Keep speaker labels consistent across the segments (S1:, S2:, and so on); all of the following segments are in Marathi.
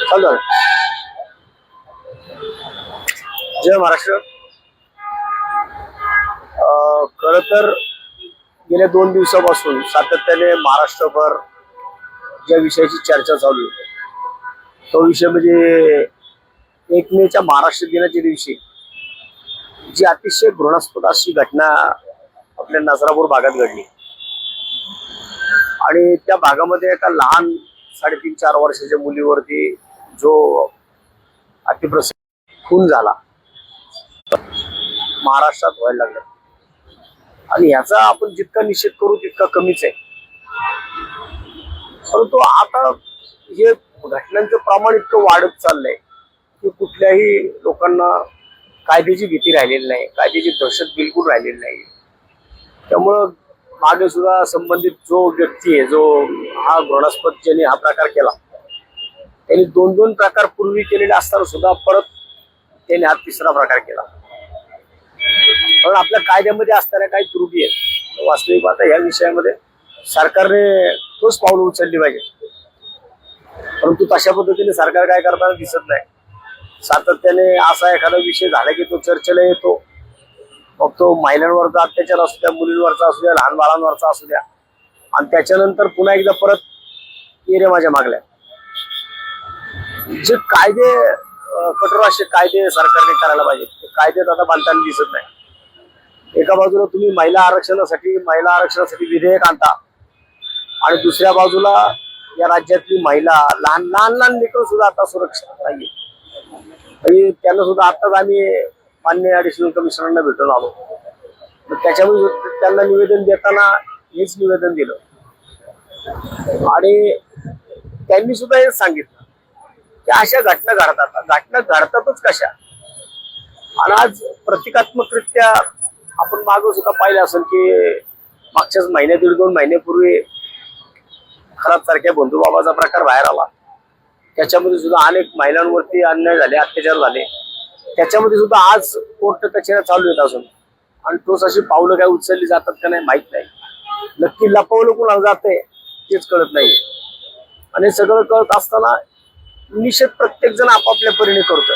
S1: चालू आहे. जय महाराष्ट्र. खर तर गेल्या 2 दिवसापासून सातत्याने महाराष्ट्रभर ज्या विषयाची चर्चा चालू आहे तो विषय म्हणजे 1 मेच्या महाराष्ट्र दिनाच्या दिवशी जी अतिशय घृणास्पद अशी घटना आपल्या नसरापूर भागात घडली आणि त्या भागामध्ये एका लहान 3.5-4 वर्षाच्या मुलीवरती जो अतिप्रसंग खून झाला महाराष्ट्रात व्हायला लागला आणि याचा आपण जितका निषेध करू तितका कमीच आहे. परंतु आता हे घटनांचं प्रमाण इतकं वाढत चाललंय की कुठल्याही लोकांना कायद्याची भीती राहिलेली नाही, कायद्याची दहशत बिलकुल राहिलेली नाही. त्यामुळं मागे सुद्धा संबंधित जो व्यक्ती आहे जो हा घृणास्पद ज्याने हा प्रकार केला त्यांनी 2 प्रकार पूर्वी केलेले असताना सुद्धा परत त्याने हा 3रा प्रकार केला. पण आपल्या कायद्यामध्ये असणाऱ्या काही त्रुटी आहेत. वास्तविक आता या विषयामध्ये सरकारने ठोस पावलं उचलली पाहिजे. परंतु तशा पद्धतीने सरकार काय करताना दिसत नाही. सातत्याने असा एखादा विषय झाला की तो चर्चेला येतो. मग तो महिलांवरचा अत्याचार असू द्या, मुलींवरचा असू द्या, लहान बाळांवरचा असू द्या आणि त्याच्यानंतर पुन्हा एकदा परत ये रे माझ्या मागल्या. जे कायदे कठोर असे कायदे सरकारने करायला पाहिजे ते कायद्यात आता बांधताना दिसत नाही. एका बाजूला तुम्ही महिला आरक्षणासाठी विधेयक आणता आणि दुसऱ्या बाजूला या राज्यातली महिला लहान लेकरं सुद्धा आता सुरक्षित नाहीये. त्यांना सुद्धा आताच आम्ही माननीय ऍडिशनल कमिशनरना भेटून आलो. त्याच्यामुळे त्यांना निवेदन देताना हेच निवेदन दिलं आणि त्यांनी सुद्धा हेच सांगितलं की अशा घटना घडतातच कशा. आणि आज प्रतिकात्मकरित्या आपण मागं सुद्धा पाहिलं असेल की मागच्याच महिन्यात 1.5-2 महिन्यापूर्वी खराब सारख्या बंधुबाबाचा प्रकार बाहेर आला. त्याच्यामध्ये सुद्धा अनेक महिलांवरती अन्याय झाले, अत्याचार झाले. त्याच्यामध्ये सुद्धा आज कोर्ट कचेऱ्या चालू आहेत अजून आणि ठोस अशी पावलं काय उचलली जातात का नाही माहित नाही. नक्की लपवलं कोणाला जाते तेच कळत नाही. आणि सगळं कळत असताना निषेध प्रत्येक जण आपापल्या परीने करतोय.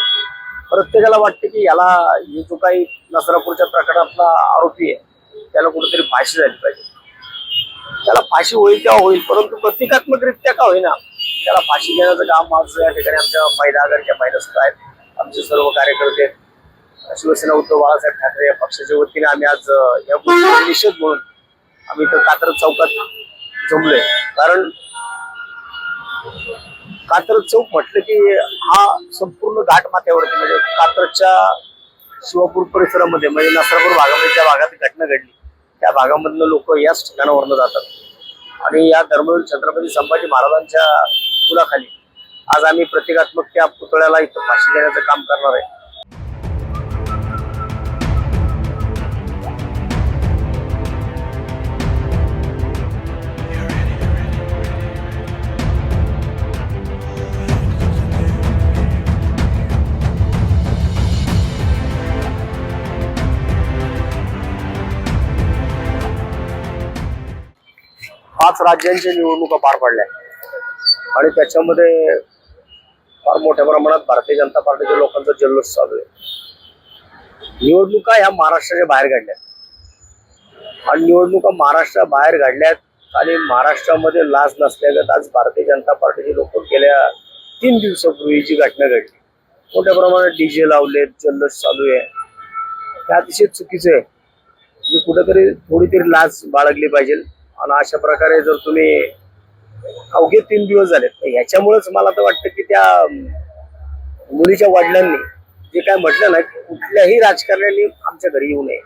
S1: प्रत्येकाला वाटते की याला हे जो काही नसरापूरच्या प्रकरणातला आरोपी आहे त्याला कुठेतरी फाशी झाली पाहिजे. त्याला फाशी होईल तेव्हा होईल, परंतु प्रतिकात्मकरित्या का होईना त्याला फाशी देण्याचं काम आज या ठिकाणी आमच्या महिला आघाडीच्या महिला सुद्धा आहेत. आमचे सर्व कार्यकर्ते शिवसेना उद्धव बाळासाहेब ठाकरे या पक्षाच्या वतीने आम्ही आज या गोष्टीचा निषेध म्हणून आम्ही इथं कात्रज चौकात जमलोय. कारण कात्रज चौक म्हटलं की हा संपूर्ण घाट माथ्यावरती म्हणजे कात्रजच्या शिवापूर परिसरामध्ये म्हणजे नसरापूर भागामध्ये ज्या भागात घटना घडली त्या भागामधनं लोक याच ठिकाणावरनं जातात आणि या धर्मवीर छत्रपती संभाजी महाराजांच्या फुलाखाली आज आम्ही प्रतिकात्मक त्या पुतळ्याला इथं फाशी देण्याचं काम करणार आहे. पाच राज्यांच्या निवडणुका पार पडल्या आणि त्याच्यामध्ये फार मोठ्या प्रमाणात भारतीय जनता पार्टीच्या लोकांचा जल्लोष चालू आहे. निवडणुका ह्या महाराष्ट्राच्या बाहेर घडल्यात आणि निवडणुका महाराष्ट्राबाहेर घडल्यात आणि महाराष्ट्रामध्ये लाच नसल्यागत आज भारतीय जनता पार्टीचे लोक गेल्या 3 दिवसापूर्वी जी घटना घडली मोठ्या प्रमाणात डीजे लावलेत, जल्लोष चालू आहे. हे अतिशय चुकीचं आहे. म्हणजे कुठेतरी थोडी तरी लाच बाळगली पाहिजे आणि अशा प्रकारे जर तुम्ही अवघे 3 दिवस झाले ह्याच्यामुळेच मला तर वाटतं की त्या मुलीच्या वडिलांनी जे काय म्हटलं ना की कुठल्याही राजकारण्याने आमच्या घरी येऊ नये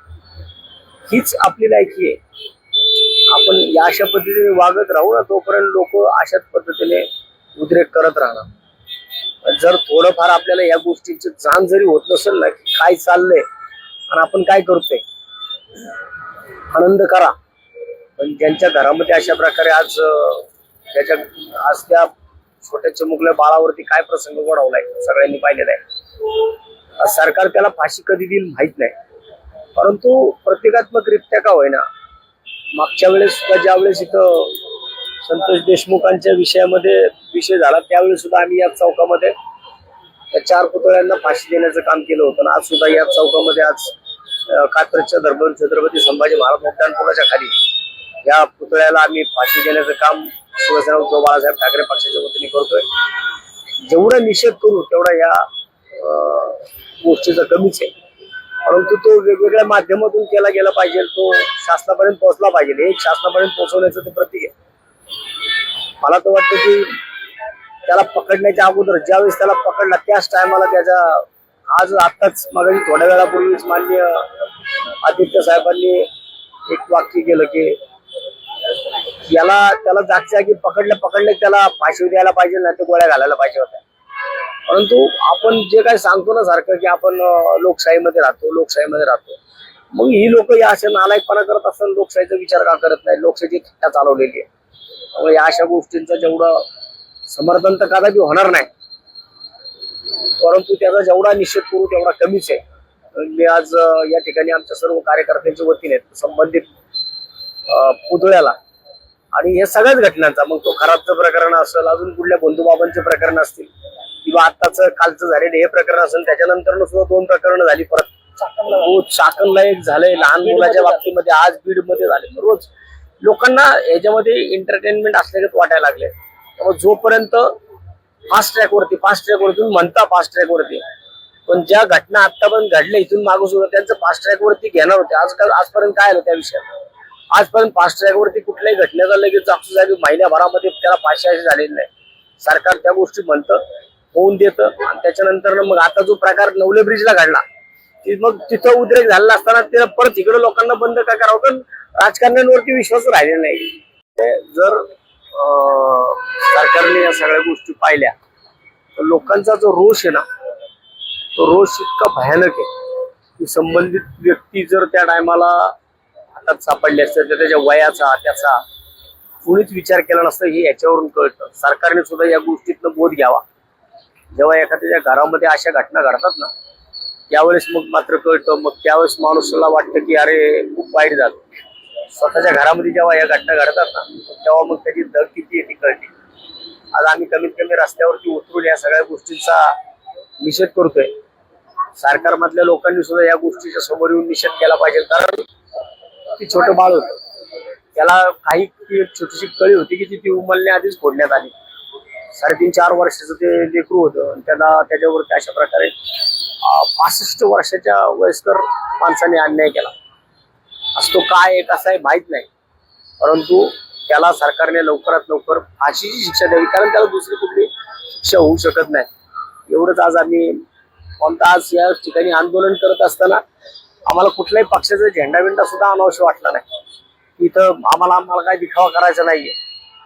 S1: हीच आपली लायकी आहे. आपण या अशा पद्धतीने वागत राहू ना तोपर्यंत लोक अशाच पद्धतीने उद्रेक करत राहणार. जर थोडंफार आपल्याला या गोष्टीची जाण जरी होत नसेल ना की काय चाललंय आणि आपण काय करतोय आनंद करा. पण ज्यांच्या घरामध्ये अशा प्रकारे आज त्या छोट्या चिमुकल्या बाळावरती काय प्रसंग घडवलाय सगळ्यांनी पाहिलेला आहे. सरकार त्याला फाशी कधी देईल माहित नाही, परंतु प्रतिकात्मकरित्या का होईना मागच्या वेळेस सुद्धा ज्या वेळेस इथं संतोष देशमुखांच्या विषयामध्ये विषय झाला त्यावेळी सुद्धा आम्ही या चौकामध्ये त्या 4 पुतळ्यांना फाशी देण्याचं काम केलं होतं. आणि आज सुद्धा या चौकामध्ये आज कात्रजच्या दरबार छत्रपती संभाजी महाराज उड्डाणपुलाच्या खाली या पुतळ्याला आम्ही फाशी देण्याचं काम शिवसेना उद्धव बाळासाहेब ठाकरे पक्षाच्या वतीने करतोय. जेवढा निषेध करू तेवढा या गोष्टीचा कमीच आहे, परंतु तो वेगवेगळ्या माध्यमातून केला गेला पाहिजे, तो शासनापर्यंत पोहोचला पाहिजे. हे शासनापर्यंत पोहोचवण्याचं ते प्रतीक आहे. मला तर वाटतं की त्याला पकडण्याच्या अगोदर ज्यावेळेस त्याला पकडला त्याच टायमाला त्याच्या आताच मागे थोड्या वेळापूर्वीच माननीय आदित्य साहेबांनी एक वाक्य केलं की त्याला जागच्या पकडले त्याला फाशी द्यायला पाहिजे, नाही तर गोळ्या घालायला पाहिजे होत्या. परंतु आपण जे काही सांगतो ना सारखं की आपण लोकशाहीमध्ये राहतो, मग ही लोक या अशा नालायकपणा करत असताना लोकशाहीचा विचार का करत नाही? लोकशाहीची थट्टा चालवलेली आहे. त्यामुळे या अशा गोष्टींचं जेवढं समर्थन तर कदापि होणार नाही, परंतु त्याचा जेवढा निषेध करू तेवढा कमीच आहे. मी आज या ठिकाणी आमच्या सर्व कार्यकर्त्यांच्या वतीने संबंधित पुतळ्याला आणि हे सगळ्याच घटनांचा, मग तो खराबचं प्रकरण असेल, अजून कुठल्या बंधुबाबांचे प्रकरण असतील, किंवा आताच कालचं झालेलं हे प्रकरण असेल, त्याच्यानंतर सुद्धा 2 प्रकरण झाली. परत चाकणला एक झालंय, लहान मुलाच्या बाबतीमध्ये आज बीड मध्ये झाले. रोज लोकांना याच्यामध्ये एंटरटेनमेंट असल्यागत वाटायला लागले. त्यामुळे जोपर्यंत फास्ट ट्रॅकवरती म्हणता फास्ट ट्रॅकवरती, पण ज्या घटना आतापर्यंत घडल्या इथून मागून सुद्धा त्यांचं फास्ट ट्रॅकवरती घेणार होते. आजपर्यंत काय आलं त्या विषयात? आजपर्यंत फास्ट ट्रॅकवरती कुठल्याही घटनेचा लगेच जागी महिन्याभरामध्ये त्याला फाशी अशी झालेली नाही. सरकार त्या गोष्टी म्हणतं, होऊन देतं, आणि त्याच्यानंतर मग आता जो प्रकार नवले ब्रिजला घडला, मग तिथं उद्रेक झालेला असताना त्याला परत इकडे लोकांना बंद का करावं? कारण राजकारण्यांवरती विश्वास राहिलेला नाही. जर सरकारने या सगळ्या गोष्टी पाहिल्या तर लोकांचा जो रोष आहे ना, तो रोष इतका भयानक आहे की संबंधित व्यक्ती जर त्या टायमाला हातात सापडले असते तर त्याच्या वयाचा त्याचा कुणीच विचार केला नसता. हे याच्यावरून कळतं. सरकारने सुद्धा या गोष्टीतनं बोध घ्यावा. जेव्हा एखाद्या घरामध्ये अशा घटना घडतात ना, त्यावेळेस मग मात्र कळतं. मग त्यावेळेस माणूसाला वाटतं की अरे खूप वाईट झालं. स्वतःच्या घरामध्ये जेव्हा या घटना घडतात ना, तेव्हा मग त्याची धग किती आहे ती कळते. आज आम्ही कमीत कमी रस्त्यावरती उतरून या सगळ्या गोष्टींचा निषेध करतोय. सरकारमधल्या लोकांनी सुद्धा या गोष्टीच्या समोर येऊन निषेध केला पाहिजे. कारण ती छोटं बाळ होतं, त्याला काही एक छोटीशी कळी होती की ती उमलण्या आधीच फोडण्यात आली. 3.5-4 वर्षाचं ते लेकरू होतं, आणि त्याच्यावरती अशा प्रकारे 65 वर्षाच्या वयस्कर माणसाने अन्याय केला. असं तो काय कसा आहे माहित नाही, परंतु त्याला सरकारने लवकरात लवकर फाशीची शिक्षा द्यावी. कारण त्याला दुसरी कुठली शिक्षा होऊ शकत नाही. एवढंच आज आम्ही आज या ठिकाणी आंदोलन करत असताना आम्हाला कुठल्याही पक्षाचा झेंडा बिंडा सुद्धा आणावंसं वाटलं नाही. इथं आम्हाला काय दिखावा करायचा नाहीये.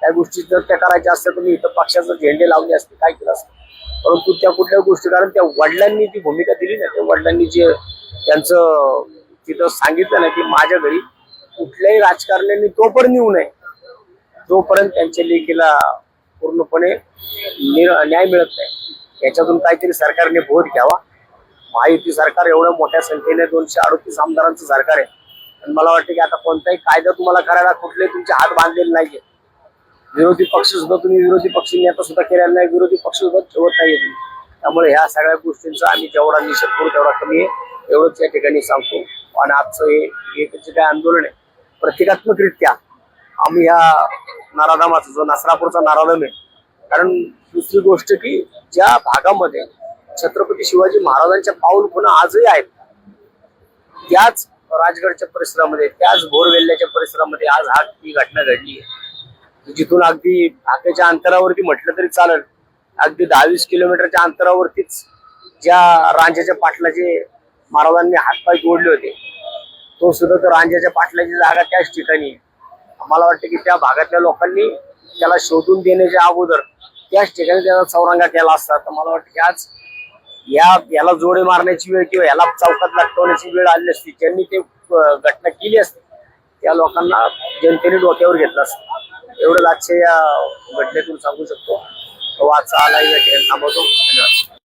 S1: त्या गोष्टी जर त्या करायच्या असत्या तर मी इथं पक्षाचे झेंडे लावले असते, काय केलं असतं. परंतु त्या कुठल्या गोष्टी, कारण त्या वडिलांनी ती भूमिका दिली ना, त्या वडिलांनी जे त्यांचं तिथं सांगितलं ना की माझ्या घरी कुठल्याही राजकारण्यांनी तोपर्यंत येऊ नये जोपर्यंत त्यांच्या लेकीला पूर्णपणे न्याय मिळत नाही. याच्यातून काहीतरी सरकारने बोध घ्यावा. महायुती सरकार एवढ्या मोठ्या संख्येने 238 आमदारांचं सरकार आहे, आणि मला वाटतं की आता कोणताही कायदा तुम्हाला करायला कुठले तुमचे हात बांधलेले नाहीये. विरोधी पक्ष सुद्धा तुम्ही विरोधी पक्ष नेता सुद्धा केलेला नाही, विरोधी पक्ष सुद्धा ठेवत नाहीये तुम्ही. त्यामुळे ह्या सगळ्या गोष्टींचा आम्ही जेवढा निषेध करू तेवढा कमी आहे, एवढंच या ठिकाणी सांगतो. आणि आजचं हे जे काय आंदोलन आहे, प्रतिकात्मकरित्या आम्ही ह्या नाराधामाचा जो नसरापूरचा नाराधम आहे, कारण दुसरी गोष्ट की ज्या भागामध्ये छत्रपती शिवाजी महाराजांच्या पाऊल खुणा आजही आहेत, त्याच राजगडच्या परिसरामध्ये, त्याच भोरवेल्ल्याच्या परिसरामध्ये आज ही घटना घडली आहे. जिथून अगदी हाकेच्या अंतरावरती म्हटलं तरी चालेल, अगदी 10-20 किलोमीटरच्या अंतरावरतीच ज्या रांजाच्या पाटलाचे महाराजांनी हातपाय तोडले होते, तो सुद्धा तर रांजाच्या पाटलाची जागा त्याच ठिकाणी आहे. मला वाटतं की त्या भागातल्या लोकांनी त्याला शोधून देण्याच्या अगोदर त्याच ठिकाणी त्याचा चौरंगा केला असता. तर मला वाटतं की आज याला जोडे मारण्याची वेळ किंवा याला चौकात लटकवण्याची वेळ आली असती, ज्यांनी ते घटना केली असती त्या लोकांना जनतेने डोक्यावर घेतलं असतं. एवढंच आजच्या या घटनेतून सांगू शकतो. तो आजचा आला या ठिकाणी थांबवतो. धन्यवाद.